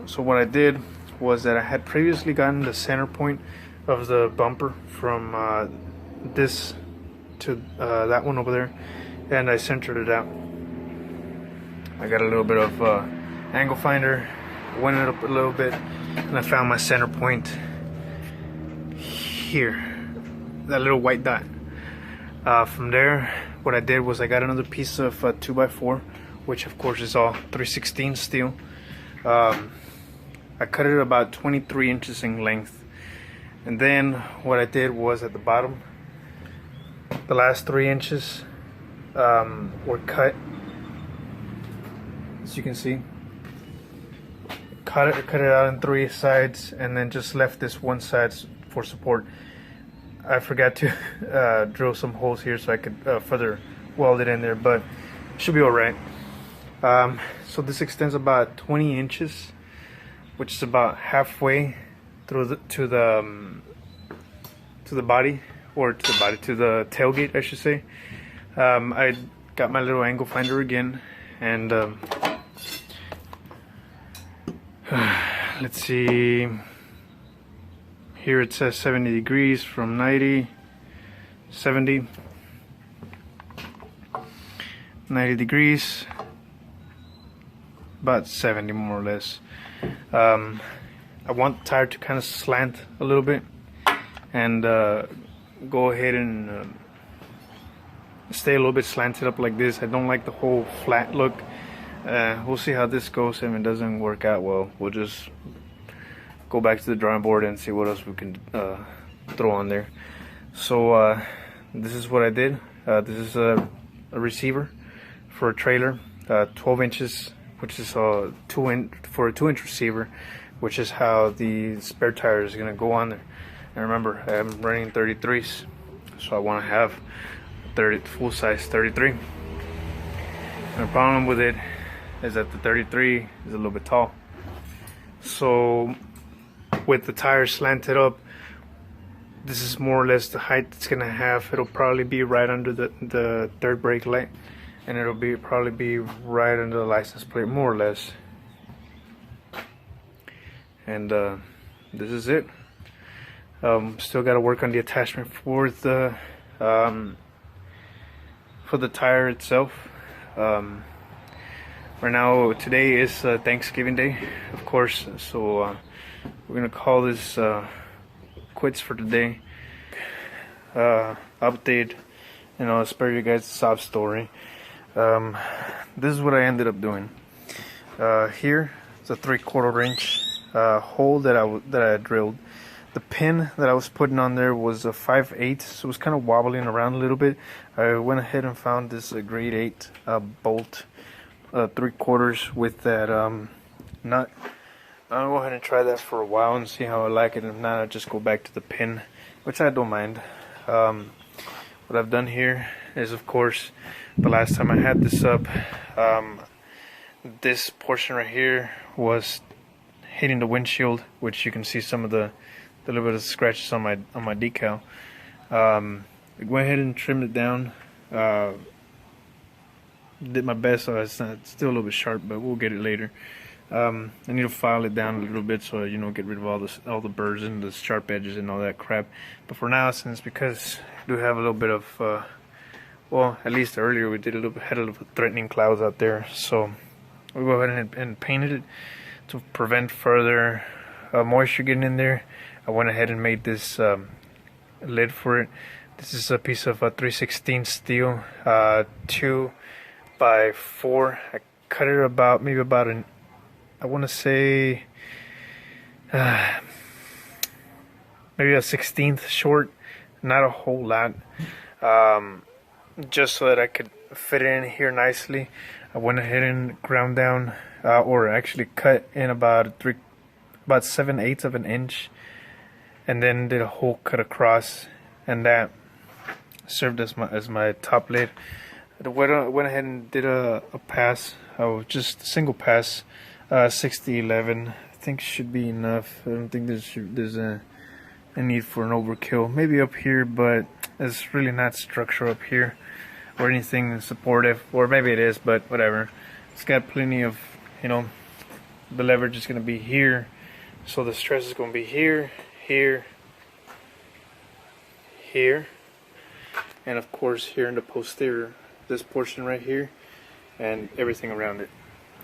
So what I did was that I had previously gotten the center point of the bumper from this to that one over there, and I centered it out. I got a little bit of angle finder, went it up a little bit, and I found my center point here, that little white dot. From there, what I did was I got another piece of 2x4, which of course is all 3/16 steel. I cut it about 23 inches in length, and then what I did was at the bottom, the last 3 inches were cut, as you can see. Cut it out on 3 sides, and then just left this one side for support. I forgot to drill some holes here so I could further weld it in there, but it should be all right. So this extends about 20 inches, which is about halfway through to the body, or to the tailgate, I should say. I got my little angle finder again, and let's see. Here it says 70 degrees from 90, 70, 90 degrees, about 70 more or less. I want the tire to kind of slant a little bit, and go ahead and stay a little bit slanted up like this. I don't like the whole flat look. We'll see how this goes. If it doesn't work out well, we'll just go back to the drawing board and see what else we can throw on there. So this is what I did. This is a receiver for a trailer, 12 inches, which is for a 2-inch receiver, which is how the spare tire is going to go on there. And remember, I'm running 33s, so I want to have full size 33. And the problem with it is that the 33 is a little bit tall. So with the tire slanted up, this is more or less the height it's gonna have. It'll probably be right under the third brake light, and it'll probably be right under the license plate, more or less. And this is it. Still got to work on the attachment for the tire itself. Right now, today is Thanksgiving Day, of course, so we're gonna call this quits for today. Update, spare you guys a sob story. This is what I ended up doing. Here is a 3/4 inch hole that I drilled. The pin that I was putting on there was a 5/8, so it was kind of wobbling around a little bit. I went ahead and found this grade 8 bolt, 3/4 with that nut. I'll go ahead and try that for a while and see how I like it. If not, I'll just go back to the pin, which I don't mind. What I've done here is, of course, the last time I had this up, this portion right here was hitting the windshield, which you can see some of the little bit of scratches on my decal. I went ahead and trimmed it down. Did my best, so it's still a little bit sharp, but we'll get it later. I need to file it down a little bit so get rid of all the burrs and the sharp edges and all that crap. But for now, since because I do have a little bit of well, at least earlier we had a little threatening clouds out there, so we'll go ahead and painted it to prevent further moisture getting in there. I went ahead and made this lid for it. This is a piece of 3/16 steel, 2x4. I cut it maybe about an, I want to say maybe a 1/16 short, not a whole lot, just so that I could fit it in here nicely. I went ahead and ground down, or actually cut in about 7/8 of an inch, and then did a hole cut across, and that served as my top lid. I went ahead and did a pass, just a single pass, 60/11. I think should be enough. I don't think there's a need for an overkill. Maybe up here, but it's really not structure up here or anything supportive, or maybe it is, but whatever. It's got plenty of the leverage is going to be here, so the stress is going to be here, here, here, and of course here in the posterior, this portion right here, and everything around it.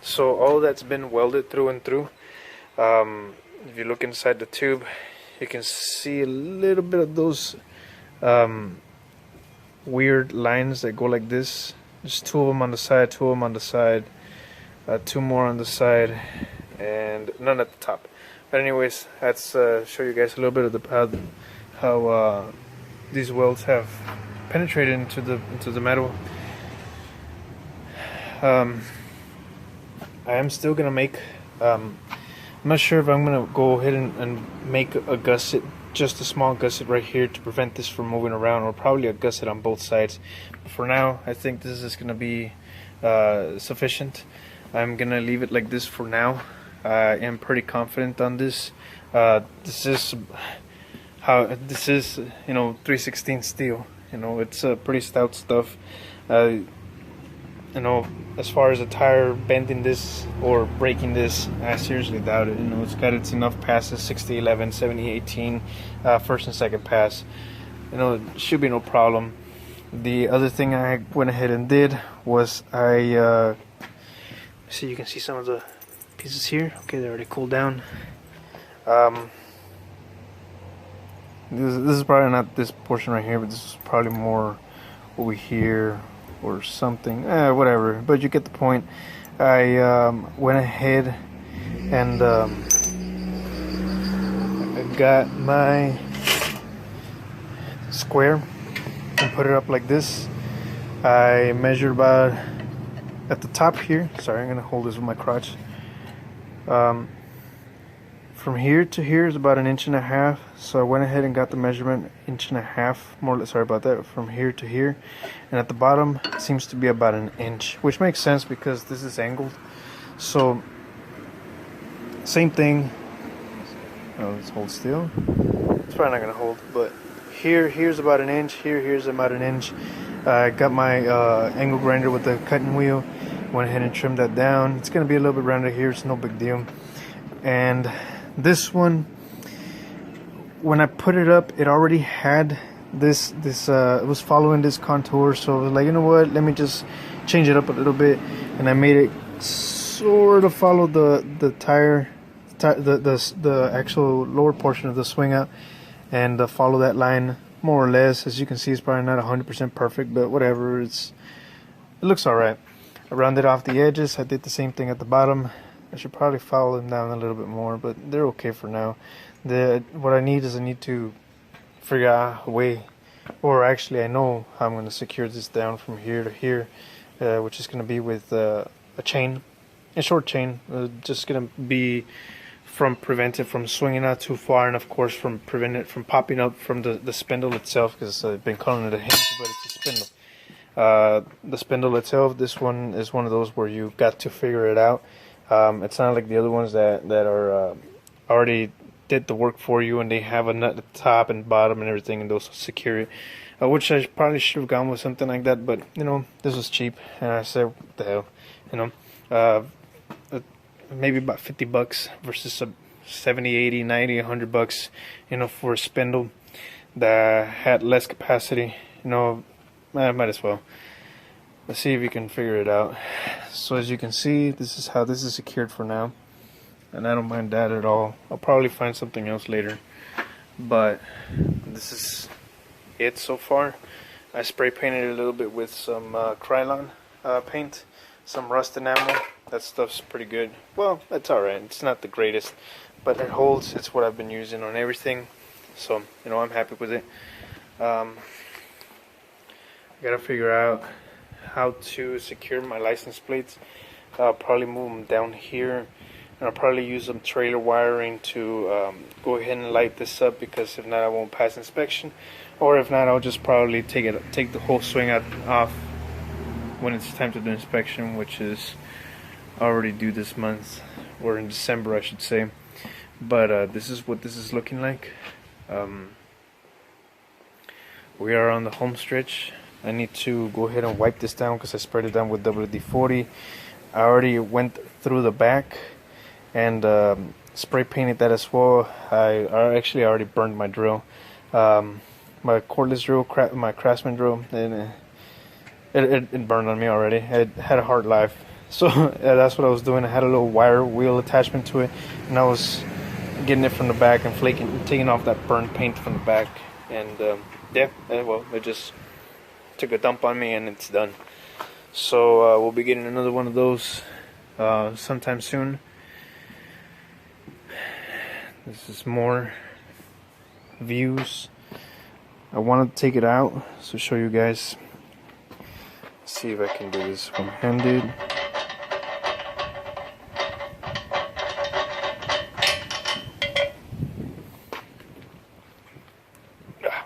So all that's been welded through and through. If you look inside the tube, you can see a little bit of those weird lines that go like this. There's 2 of them on the side, 2 of them on the side, 2 more on the side, and none at the top. But anyways, let's show you guys a little bit of how these welds have penetrated into the metal. I am still gonna make. I'm not sure if I'm gonna go ahead and make a gusset, just a small gusset right here to prevent this from moving around, or probably a gusset on both sides. But for now, I think this is gonna be sufficient. I'm gonna leave it like this for now. I am pretty confident on this. This is how this is, you know, 3/16 steel. You know, it's pretty stout stuff. You know, as far as a tire bending this or breaking this, I seriously doubt it. You know, it's got its enough passes, 60-11, 70-18, first and second pass. You know, it should be no problem. The other thing I went ahead and did was I see, you can see some of the pieces here. Okay, they already cooled down. This is probably not this portion right here, but this is probably more over here or something, whatever, but you get the point. I went ahead and I got my square and put it up like this. I measured about at the top here. Sorry, I'm gonna hold this with my crotch. From here to here is about 1.5 inches, so I went ahead and got the measurement 1.5 inches, more or less, sorry about that, from here to here. And at the bottom it seems to be about 1 inch, which makes sense because this is angled. So same thing. Oh, let's hold still. It's probably not gonna hold, but here's about 1 inch, here's about 1 inch. I got my angle grinder with the cutting wheel, went ahead and trimmed that down. It's gonna be a little bit rounded here, it's no big deal. And this one, when I put it up, it already had this it was following this contour, so I was like, you know what, let me just change it up a little bit, and I made it sort of follow the actual lower portion of the swing out, and follow that line more or less. As you can see, it's probably not 100% perfect, but whatever, it looks all right. I rounded off the edges. I did the same thing at the bottom. I should probably follow them down a little bit more, but they're okay for now. What I need to figure out a way, or actually I know how I'm going to secure this down from here to here, which is going to be with a chain, a short chain. Just going to be prevent it from swinging out too far, and of course prevent it from popping up from the spindle itself, because I've been calling it a hinge, but it's a spindle. The spindle itself, this one is one of those where you got to figure it out. It's not like the other ones that are already did the work for you, and they have a nut at the top and bottom and everything, and those secure it. Which I probably should have gone with something like that, but you know, this was cheap, and I said, what the hell, you know, maybe about $50 versus a 70, 80, 90, $100, you know, for a spindle that had less capacity. You know, I might as well. Let's see if you can figure it out. So as you can see, this is how this is secured for now, and I don't mind that at all. I'll probably find something else later, but this is it so far. I spray painted it a little bit with some Krylon paint, some rust enamel. That stuff's pretty good. Well, that's alright. It's not the greatest, but it holds. It's what I've been using on everything, so you know, I'm happy with it. I gotta figure out how to secure my license plates. I'll probably move them down here, and I'll probably use some trailer wiring to go ahead and light this up, because if not, I won't pass inspection. Or if not, I'll just probably take the whole swing out off when it's time to do inspection, which is already due this month, or in December I should say. But this is what this is looking like. We are on the home stretch. I need to go ahead and wipe this down because I sprayed it down with WD-40. I already went through the back and spray painted that as well. I actually already burned my drill, my cordless drill, my Craftsman drill, and it burned on me already. It had a hard life, so that's what I was doing. I had a little wire wheel attachment to it, and I was getting it from the back and taking off that burnt paint from the back, and yeah, well, it just took a dump on me and it's done. So we'll be getting another one of those sometime soon. This is more views. I want to take it out to show you guys. Let's see if I can do this one-handed.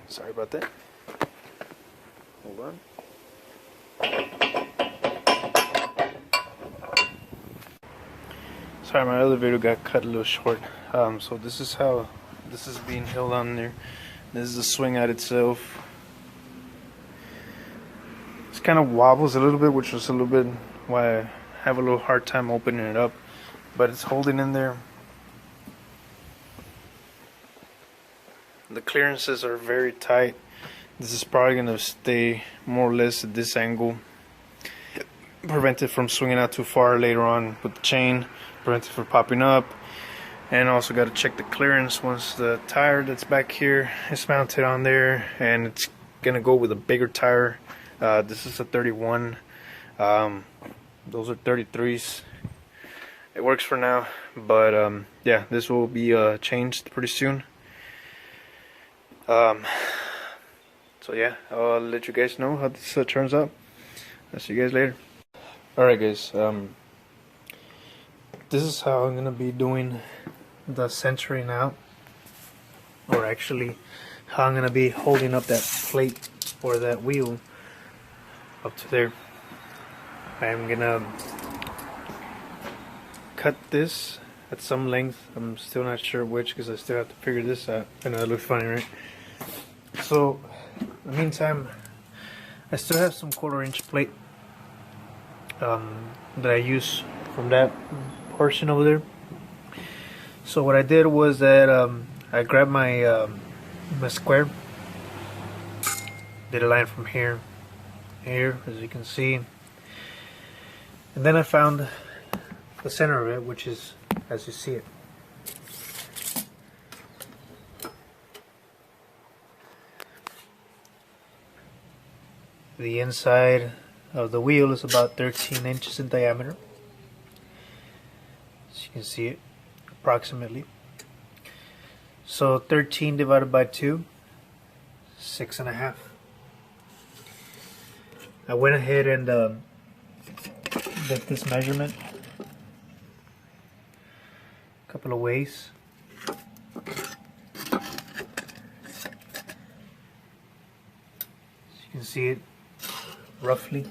Sorry about that. Hold on. Sorry, my other video got cut a little short. So this is how this is being held on there. This is the swing out itself. It kind of wobbles a little bit, which was a little bit why I have a little hard time opening it up. But it's holding in there. The clearances are very tight. This is probably going to stay more or less at this angle. Prevent it from swinging out too far later on with the chain. Prevent it from popping up. And also got to check the clearance once the tire that's back here is mounted on there. And it's going to go with a bigger tire. This is a 31. Those are 33s. It works for now. But yeah, this will be changed pretty soon. So yeah, I'll let you guys know how this turns out. I'll see you guys later. Alright guys, this is how I'm gonna be doing the centering out, or actually how I'm gonna be holding up that plate or that wheel up to there. I'm gonna cut this at some length. I'm still not sure which, because I still have to figure this out. I know it looks funny, right? So in the meantime, I still have some 1/4-inch plate that I use from that portion over there. So what I did was that I grabbed my my square, did a line from here, here, as you can see, and then I found the center of it, which is as you see it. The inside of the wheel is about 13 inches in diameter, as you can see it, approximately. So 13 divided by 2, 6.5. I went ahead and did this measurement a couple of ways. As you can see it, roughly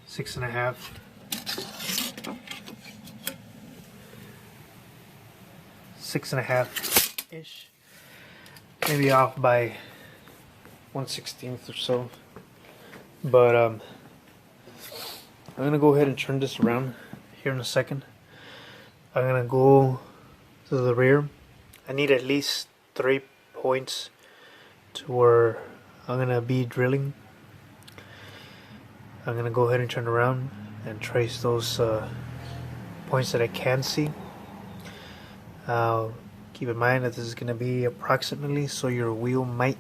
6.5. 6.5 ish, maybe off by 1/16 or so. But I'm gonna go ahead and turn this around here in a second. I'm gonna go to the rear. I need at least 3 points to where I'm gonna be drilling. I'm gonna go ahead and turn around and trace those points that I can see. Keep in mind that this is gonna be approximately, so your wheel might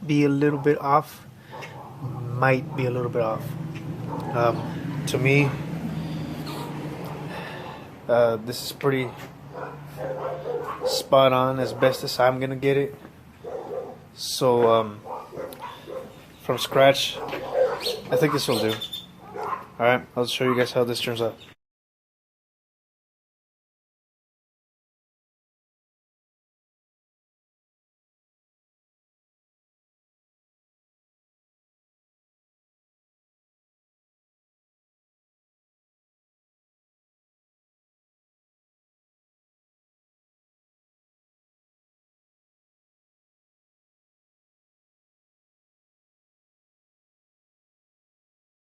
be a little bit off. To me, this is pretty spot on, as best as I'm gonna get it. So from scratch, I think this will do. Alright, I'll show you guys how this turns out.